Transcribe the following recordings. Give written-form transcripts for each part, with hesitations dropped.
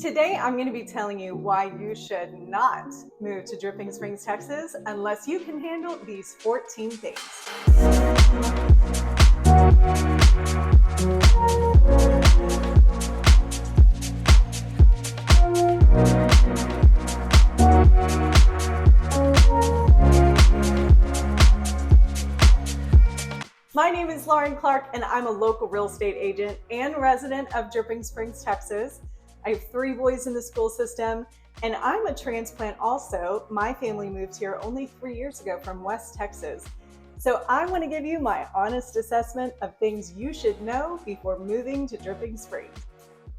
Today, I'm going to be telling you why you should not move to Dripping Springs, Texas, unless you can handle these 14 things. My name is Lauren Clark, and I'm a local real estate agent and resident of Dripping Springs, Texas. I have 3 boys in the school system, and I'm a transplant also. My family moved here only 3 years ago from West Texas. So I want to give you my honest assessment of things you should know before moving to Dripping Springs.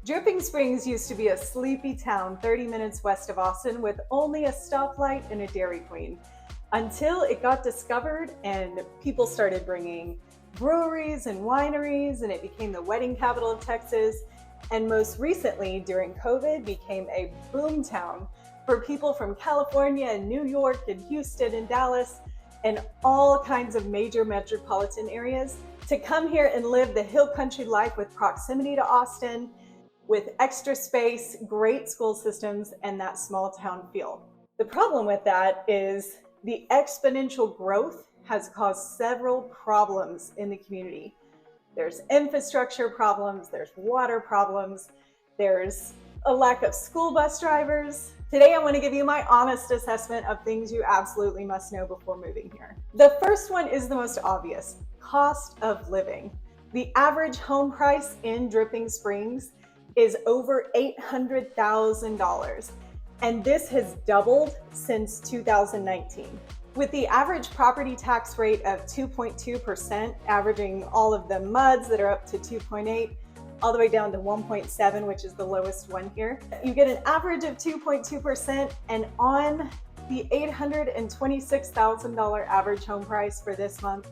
Dripping Springs used to be a sleepy town 30 minutes west of Austin with only a stoplight and a Dairy Queen, until it got discovered and people started bringing breweries and wineries, and it became the wedding capital of Texas. And most recently, during COVID, became a boom town for people from California and New York and Houston and Dallas and all kinds of major metropolitan areas to come here and live the hill country life with proximity to Austin, with extra space, great school systems, and that small town feel. The problem with that is the exponential growth has caused several problems in the community. There's infrastructure problems, there's water problems, there's a lack of school bus drivers. Today, I want to give you my honest assessment of things you absolutely must know before moving here. The first one is the most obvious: cost of living. The average home price in Dripping Springs is over $800,000, and this has doubled since 2019. With the average property tax rate of 2.2%, averaging all of the MUDs that are up to 2.8, all the way down to 1.7, which is the lowest one here, you get an average of 2.2%, and on the $826,000 average home price for this month,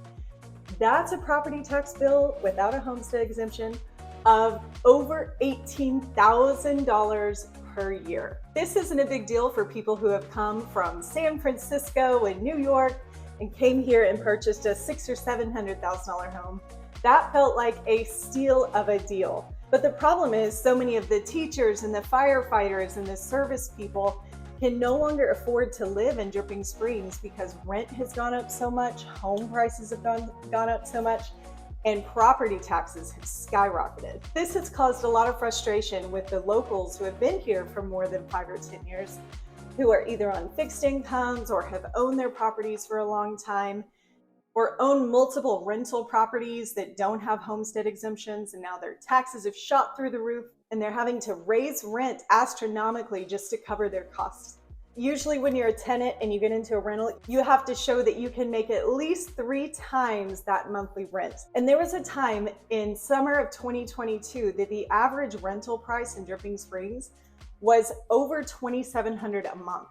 that's a property tax bill without a homestead exemption of over $18,000 per year. This isn't a big deal for people who have come from San Francisco and New York and came here and purchased a $600,000 or $700,000 home. That felt like a steal of a deal. But the problem is, so many of the teachers and the firefighters and the service people can no longer afford to live in Dripping Springs because rent has gone up so much, home prices have gone up so much, and property taxes have skyrocketed. This has caused a lot of frustration with the locals who have been here for more than 5 or 10 years, who are either on fixed incomes or have owned their properties for a long time, or own multiple rental properties that don't have homestead exemptions, and now their taxes have shot through the roof and they're having to raise rent astronomically just to cover their costs. Usually when you're a tenant and you get into a rental, you have to show that you can make at least 3 times that monthly rent. And there was a time in summer of 2022 that the average rental price in Dripping Springs was over $2,700 a month.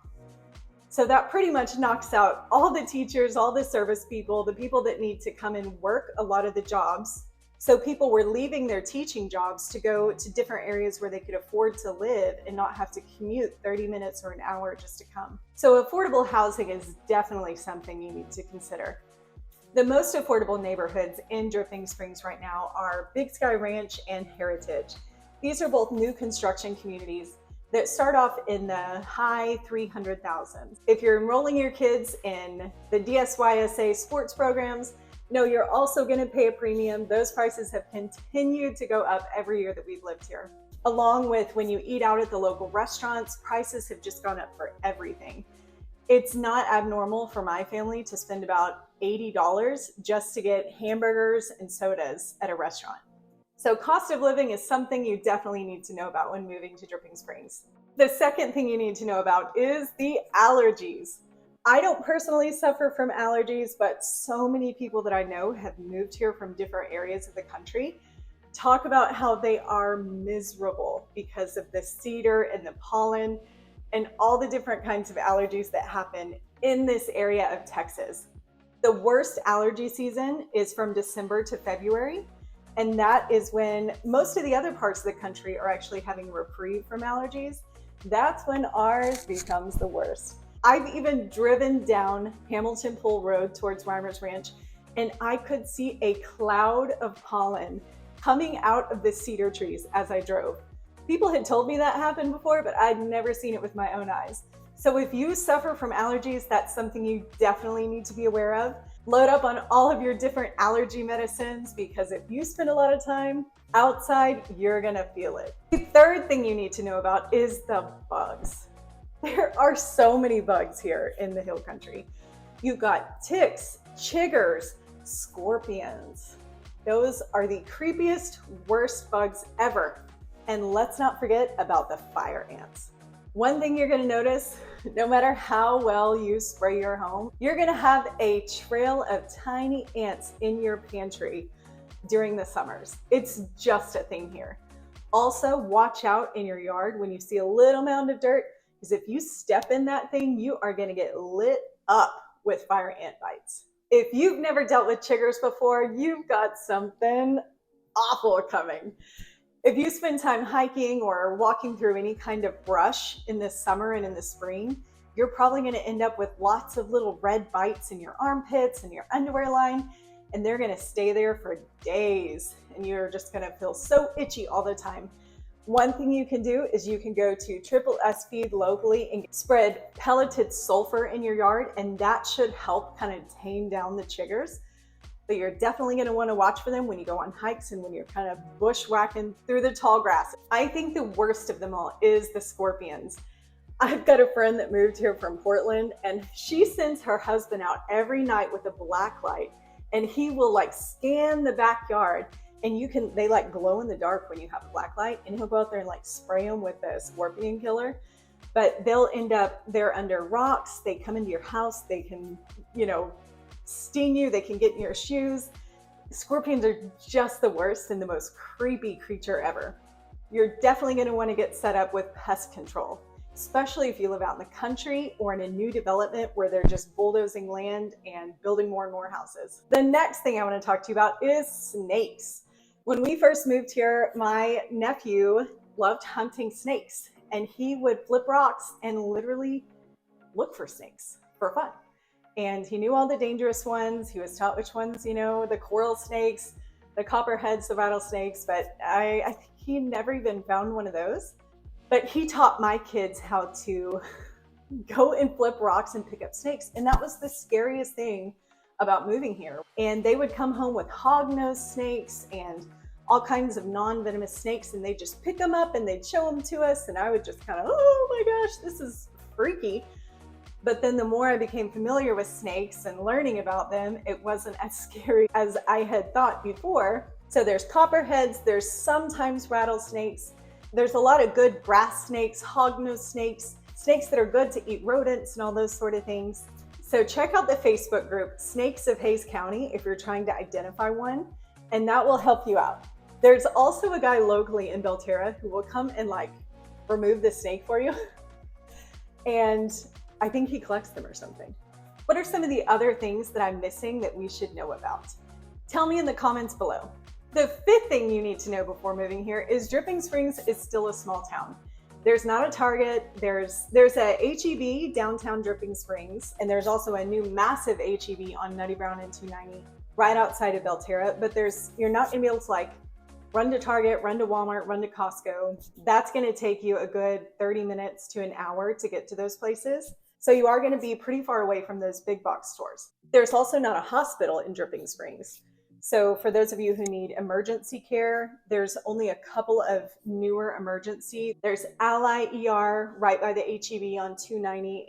So that pretty much knocks out all the teachers, all the service people, the people that need to come and work a lot of the jobs. So people were leaving their teaching jobs to go to different areas where they could afford to live and not have to commute 30 minutes or an hour just to come. So affordable housing is definitely something you need to consider. The most affordable neighborhoods in Dripping Springs right now are Big Sky Ranch and Heritage. These are both new construction communities that start off in the high 300,000s. If you're enrolling your kids in the DSYSA sports programs, no, you're also going to pay a premium. Those prices have continued to go up every year that we've lived here. Along with when you eat out at the local restaurants, prices have just gone up for everything. It's not abnormal for my family to spend about $80 just to get hamburgers and sodas at a restaurant. So cost of living is something you definitely need to know about when moving to Dripping Springs. The second thing you need to know about is the allergies. I don't personally suffer from allergies, but so many people that I know have moved here from different areas of the country talk about how they are miserable because of the cedar and the pollen and all the different kinds of allergies that happen in this area of Texas. The worst allergy season is from December to February, and that is when most of the other parts of the country are actually having reprieve from allergies. That's when ours becomes the worst. I've even driven down Hamilton Pool Road towards Weimer's Ranch, and I could see a cloud of pollen coming out of the cedar trees as I drove. People had told me that happened before, but I'd never seen it with my own eyes. So if you suffer from allergies, that's something you definitely need to be aware of. Load up on all of your different allergy medicines, because if you spend a lot of time outside, you're gonna feel it. The third thing you need to know about is the bugs. There are so many bugs here in the hill country. You've got ticks, chiggers, scorpions. Those are the creepiest, worst bugs ever. And let's not forget about the fire ants. One thing you're gonna notice, no matter how well you spray your home, you're gonna have a trail of tiny ants in your pantry during the summers. It's just a thing here. Also, watch out in your yard when you see a little mound of dirt, because if you step in that thing, you are gonna get lit up with fire ant bites. If you've never dealt with chiggers before, you've got something awful coming. If you spend time hiking or walking through any kind of brush in the summer and in the spring, you're probably going to end up with lots of little red bites in your armpits and your underwear line, and they're going to stay there for days, and you're just going to feel so itchy all the time. One thing you can do is you can go to Triple S Feed locally and spread pelleted sulfur in your yard, and that should help kind of tame down the chiggers. But you're definitely going to want to watch for them when you go on hikes and when you're kind of bushwhacking through the tall grass. I think the worst of them all is the scorpions. I've got a friend that moved here from Portland, and she sends her husband out every night with a black light, and he will like scan the backyard, and they like glow in the dark when you have a black light, and he'll go out there and like spray them with a scorpion killer. But they'll end up, they're under rocks, they come into your house, they can, sting you, they can get in your shoes. Scorpions are just the worst and the most creepy creature ever. You're definitely going to want to get set up with pest control, especially if you live out in the country or in a new development where they're just bulldozing land and building more and more houses. The next thing I want to talk to you about is snakes. When we first moved here, my nephew loved hunting snakes, and he would flip rocks and literally look for snakes for fun. And he knew all the dangerous ones. He was taught which ones, the coral snakes, the copperheads, the rattlesnakes, but I think he never even found one of those. But he taught my kids how to go and flip rocks and pick up snakes. And that was the scariest thing about moving here. And they would come home with hognose snakes and all kinds of non-venomous snakes, and they'd just pick them up and they'd show them to us. And I would just kind of, oh my gosh, this is freaky. But then the more I became familiar with snakes and learning about them, it wasn't as scary as I had thought before. So there's copperheads, there's sometimes rattlesnakes, there's a lot of good grass snakes, hognose snakes, snakes that are good to eat rodents and all those sort of things. So check out the Facebook group, Snakes of Hays County, if you're trying to identify one, and that will help you out. There's also a guy locally in Belterra who will come and remove the snake for you. And I think he collects them or something. What are some of the other things that I'm missing that we should know about? Tell me in the comments below. The fifth thing you need to know before moving here is Dripping Springs is still a small town. There's not a Target. There's a H-E-B downtown Dripping Springs, and there's also a new massive H-E-B on Nutty Brown and 290 right outside of Belterra. But you're not gonna be able to run to Target, run to Walmart, run to Costco. That's gonna take you a good 30 minutes to an hour to get to those places. So you are gonna be pretty far away from those big box stores. There's also not a hospital in Dripping Springs. So for those of you who need emergency care, there's only a couple of newer emergency. There's Ally ER right by the H-E-B on 290,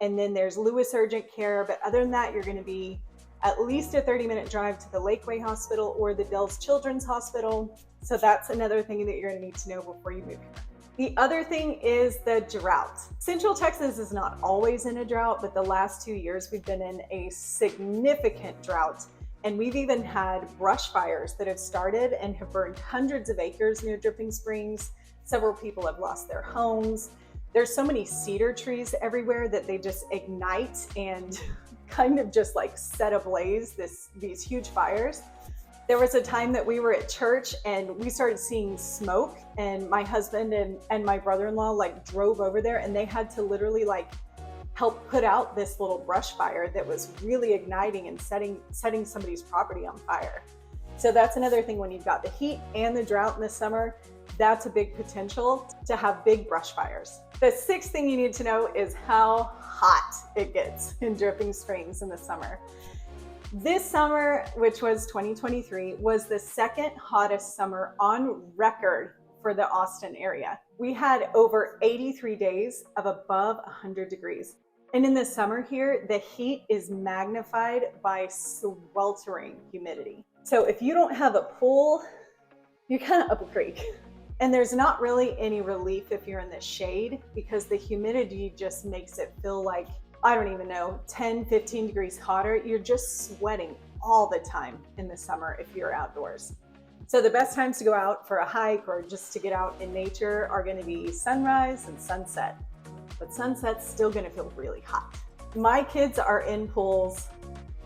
and then there's Lewis Urgent Care. But other than that, you're gonna be at least a 30-minute drive to the Lakeway Hospital or the Dells Children's Hospital. So that's another thing that you're gonna need to know before you move here. The other thing is the drought. Central Texas is not always in a drought, but the last 2 years we've been in a significant drought. And we've even had brush fires that have started and have burned hundreds of acres near Dripping Springs. Several people have lost their homes. There's so many cedar trees everywhere that they just ignite and kind of just set ablaze these huge fires. There was a time that we were at church and we started seeing smoke, and my husband and my brother-in-law drove over there, and they had to literally help put out this little brush fire that was really igniting and setting somebody's property on fire. So that's another thing when you've got the heat and the drought in the summer, that's a big potential to have big brush fires. The sixth thing you need to know is how hot it gets in Dripping Springs in the summer. This summer, which was 2023, was the second hottest summer on record for the Austin area. We had over 83 days of above 100 degrees. And in the summer here, the heat is magnified by sweltering humidity. So if you don't have a pool, you're kind of up a creek. And there's not really any relief if you're in the shade, because the humidity just makes it feel like, I don't even know, 10, 15 degrees hotter. You're just sweating all the time in the summer if you're outdoors. So the best times to go out for a hike or just to get out in nature are going to be sunrise and sunset. But sunset's still going to feel really hot. My kids are in pools,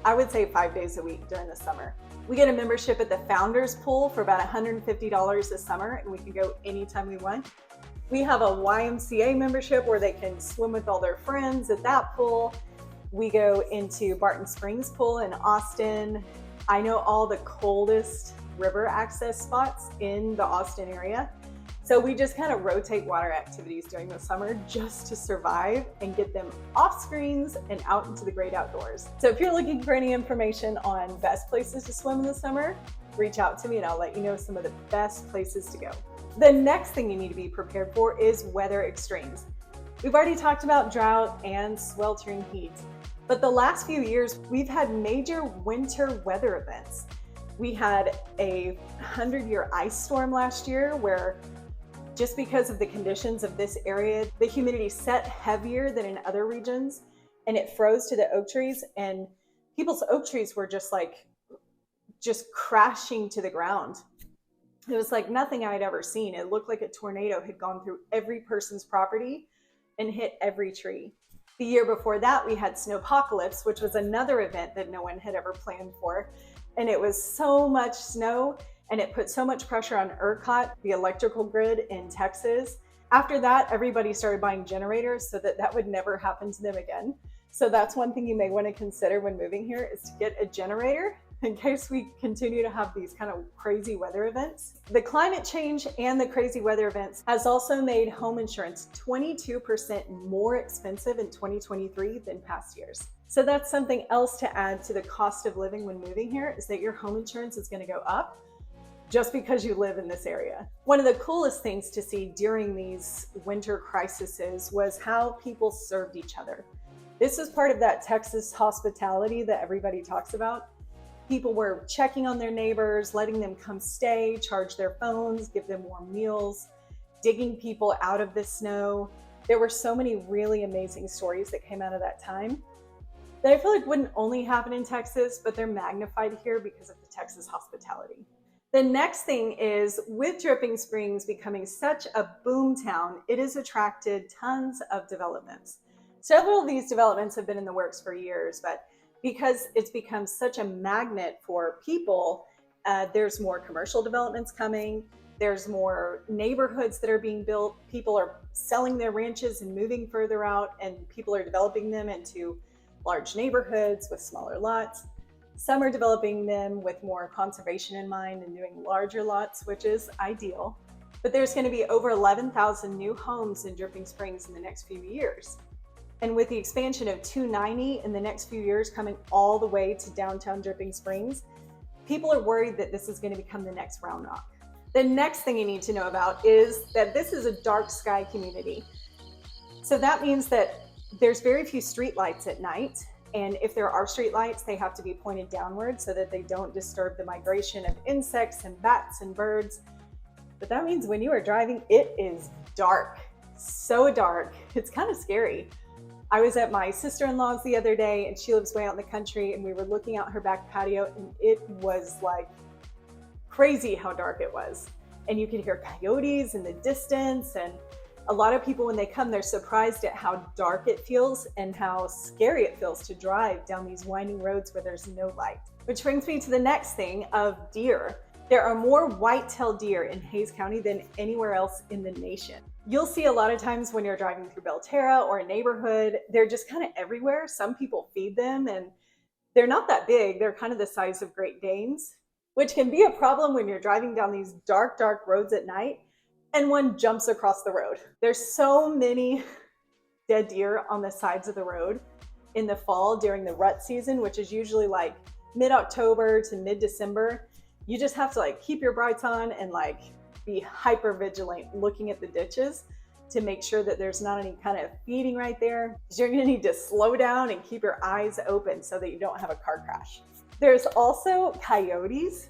I would say 5 days a week during the summer. We get a membership at the Founders Pool for about $150 this summer, and we can go anytime we want. We have a YMCA membership where they can swim with all their friends at that pool. We go into Barton Springs Pool in Austin. I know all the coldest river access spots in the Austin area. So we just kind of rotate water activities during the summer just to survive and get them off screens and out into the great outdoors. So if you're looking for any information on best places to swim in the summer, reach out to me and I'll let you know some of the best places to go. The next thing you need to be prepared for is weather extremes. We've already talked about drought and sweltering heat, but the last few years we've had major winter weather events. We had a 100-year ice storm last year where, just because of the conditions of this area, the humidity set heavier than in other regions, and it froze to the oak trees, and people's oak trees were just crashing to the ground. It was like nothing I'd ever seen. It looked like a tornado had gone through every person's property and hit every tree. The year before that, we had snowpocalypse, which was another event that no one had ever planned for. And it was so much snow, and it put so much pressure on ERCOT, the electrical grid in Texas. After that, everybody started buying generators so that that would never happen to them again. So that's one thing you may want to consider when moving here, is to get a generator in case we continue to have these kind of crazy weather events. The climate change and the crazy weather events has also made home insurance 22% more expensive in 2023 than past years. So that's something else to add to the cost of living when moving here, is that your home insurance is going to go up just because you live in this area. One of the coolest things to see during these winter crises was how people served each other. This is part of that Texas hospitality that everybody talks about. People were checking on their neighbors, letting them come stay, charge their phones, give them warm meals, digging people out of the snow. There were so many really amazing stories that came out of that time that I feel like wouldn't only happen in Texas, but they're magnified here because of the Texas hospitality. The next thing is, with Dripping Springs becoming such a boom town, it has attracted tons of developments. Several of these developments have been in the works for years, but because it's become such a magnet for people, there's more commercial developments coming. There's more neighborhoods that are being built. People are selling their ranches and moving further out, and people are developing them into large neighborhoods with smaller lots. Some are developing them with more conservation in mind and doing larger lots, which is ideal. But there's going to be over 11,000 new homes in Dripping Springs in the next few years. And with the expansion of 290 in the next few years coming all the way to downtown Dripping Springs, people are worried that this is going to become the next Round Rock. The next thing you need to know about is that this is a dark sky community. So that means that there's very few street lights at night. And if there are street lights, they have to be pointed downward so that they don't disturb the migration of insects and bats and birds. But that means when you are driving, it is dark, so dark. It's kind of scary. I was at my sister-in-law's the other day, and she lives way out in the country, and we were looking out her back patio, and it was like crazy how dark it was. And you could hear coyotes in the distance, and a lot of people, when they come, they're surprised at how dark it feels and how scary it feels to drive down these winding roads where there's no light. Which brings me to the next thing of deer. There are more white-tailed deer in Hays County than anywhere else in the nation. You'll see a lot of times when you're driving through Belterra or a neighborhood, they're just kind of everywhere. Some people feed them, and they're not that big. They're kind of the size of Great Danes, which can be a problem when you're driving down these dark, dark roads at night. and one jumps across the road. There's so many dead deer on the sides of the road in the fall during the rut season, which is usually like mid-October to mid-December. You just have to like keep your brights on and like be hyper vigilant looking at the ditches to make sure that there's not any kind of feeding right there. You're gonna need to slow down and keep your eyes open so that you don't have a car crash. There's also coyotes.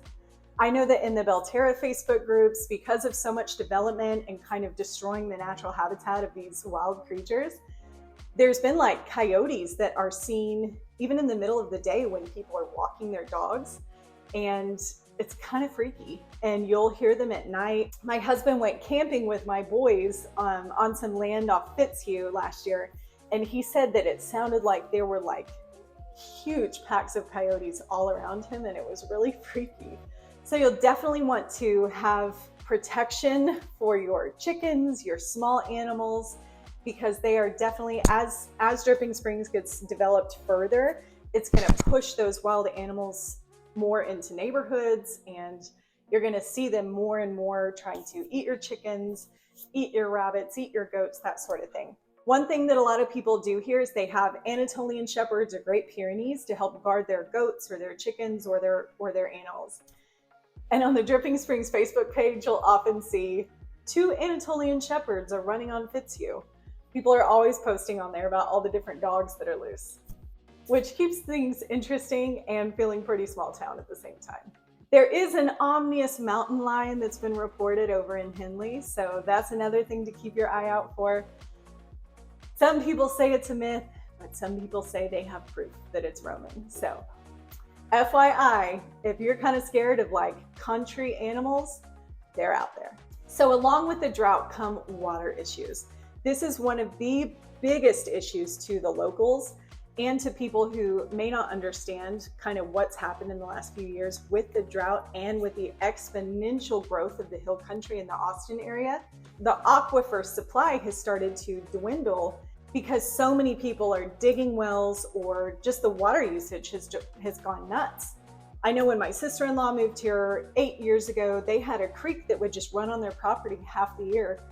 I know that in the Belterra Facebook groups, because of so much development and kind of destroying the natural habitat of these wild creatures, there's been like coyotes that are seen even in the middle of the day when people are walking their dogs, and it's kind of freaky, and you'll hear them at night. My husband went camping with my boys on some land off Fitzhugh last year, and he said that it sounded like there were like huge packs of coyotes all around him, and it was really freaky. So you'll definitely want to have protection for your chickens, your small animals, because they are definitely, as Dripping Springs gets developed further, it's going to push those wild animals more into neighborhoods, and you're going to see them more and more trying to eat your chickens, eat your rabbits, eat your goats, that sort of thing. One thing that a lot of people do here is they have Anatolian Shepherds or Great Pyrenees to help guard their goats or their chickens or their animals. And on the Dripping Springs Facebook page, you'll often see 2 Anatolian Shepherds are running on Fitzhugh. People are always posting on there about all the different dogs that are loose, which keeps things interesting and feeling pretty small town at the same time. There is an ominous mountain lion that's been reported over in Henley, so that's another thing to keep your eye out for. Some people say it's a myth, but some people say they have proof that it's roaming. So FYI, if you're kind of scared of like country animals, they're out there. So along with the drought come water issues. This is one of the biggest issues to the locals and to people who may not understand kind of what's happened in the last few years with the drought and with the exponential growth of the hill country in the Austin area. The aquifer supply has started to dwindle because so many people are digging wells, or just the water usage has gone nuts. I know when my sister-in-law moved here 8 years ago, they had a creek that would just run on their property half the year.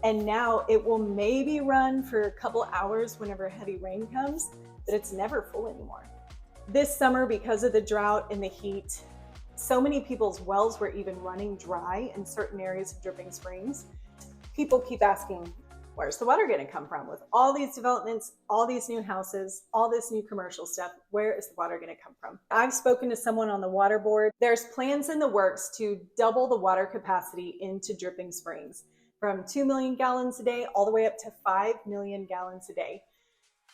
And now it will maybe run for a couple hours whenever heavy rain comes, but it's never full anymore. This summer, because of the drought and the heat, so many people's wells were even running dry in certain areas of Dripping Springs. People keep asking, where's the water gonna come from? With all these developments, all these new houses, all this new commercial stuff, where is the water gonna come from? I've spoken to someone on the water board. There's plans in the works to double the water capacity into Dripping Springs, from 2 million gallons a day all the way up to 5 million gallons a day.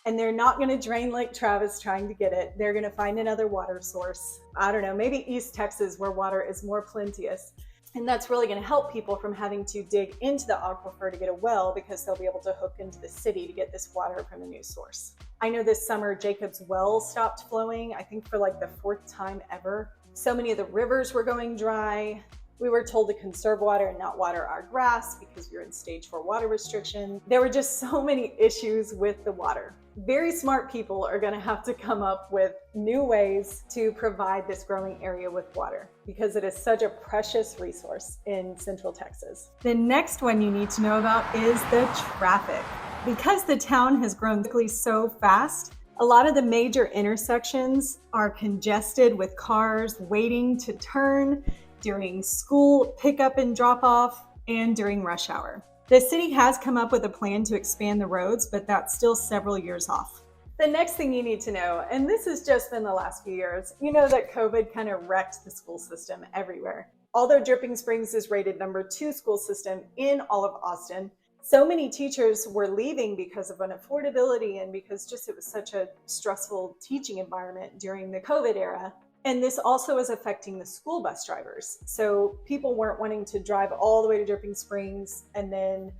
And they're not going to drain Lake Travis trying to get it. They're going to find another water source. I don't know, maybe East Texas where water is more plenteous. And that's really going to help people from having to dig into the aquifer to get a well, because they'll be able to hook into the city to get this water from a new source. I know this summer Jacob's Well stopped flowing, I think for like the 4th time ever. So many of the rivers were going dry. We were told to conserve water and not water our grass because we were in stage 4 water restriction. There were just so many issues with the water. Very smart people are going to have to come up with new ways to provide this growing area with water, because it is such a precious resource in Central Texas. The next one you need to know about is the traffic. Because the town has grown quickly so fast, a lot of the major intersections are congested with cars waiting to turn during school pickup and drop off and during rush hour. The city has come up with a plan to expand the roads, but that's still several years off. The next thing you need to know, and this has just been the last few years, you know that COVID kind of wrecked the school system everywhere. Although Dripping Springs is rated number 2 school system in all of Austin, so many teachers were leaving because of unaffordability and because just it was such a stressful teaching environment during the COVID era. And this also is affecting the school bus drivers. So people weren't wanting to drive all the way to Dripping Springs and then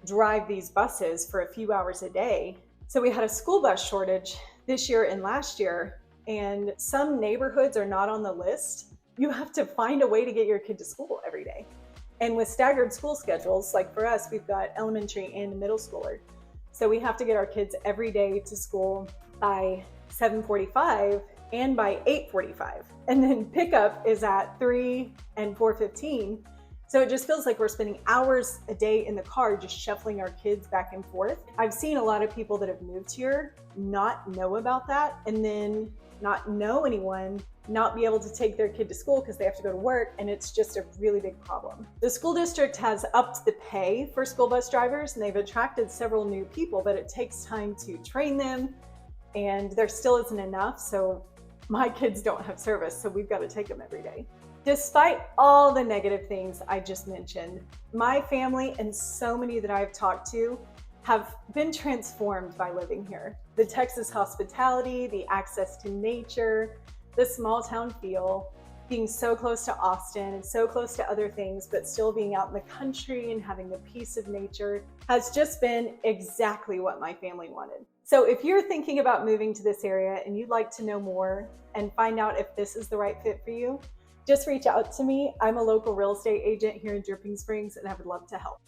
drive these buses for a few hours a day. So we had a school bus shortage this year and last year, and some neighborhoods are not on the list. You have to find a way to get your kid to school every day. And with staggered school schedules, like for us, we've got elementary and middle schooler. So we have to get our kids every day to school by 7:45 and by 8:45. And then pickup is at 3 and 4:15. So it just feels like we're spending hours a day in the car just shuffling our kids back and forth. I've seen a lot of people that have moved here not know about that, and then not know anyone, not be able to take their kid to school because they have to go to work, and it's just a really big problem. The school district has upped the pay for school bus drivers, and they've attracted several new people, but it takes time to train them, and there still isn't enough. So my kids don't have service, so we've got to take them every day. Despite all the negative things I just mentioned, my family and so many that I've talked to have been transformed by living here. The Texas hospitality, the access to nature, the small town feel, being so close to Austin and so close to other things, but still being out in the country and having the peace of nature has just been exactly what my family wanted. So if you're thinking about moving to this area and you'd like to know more and find out if this is the right fit for you, just reach out to me. I'm a local real estate agent here in Dripping Springs, and I would love to help.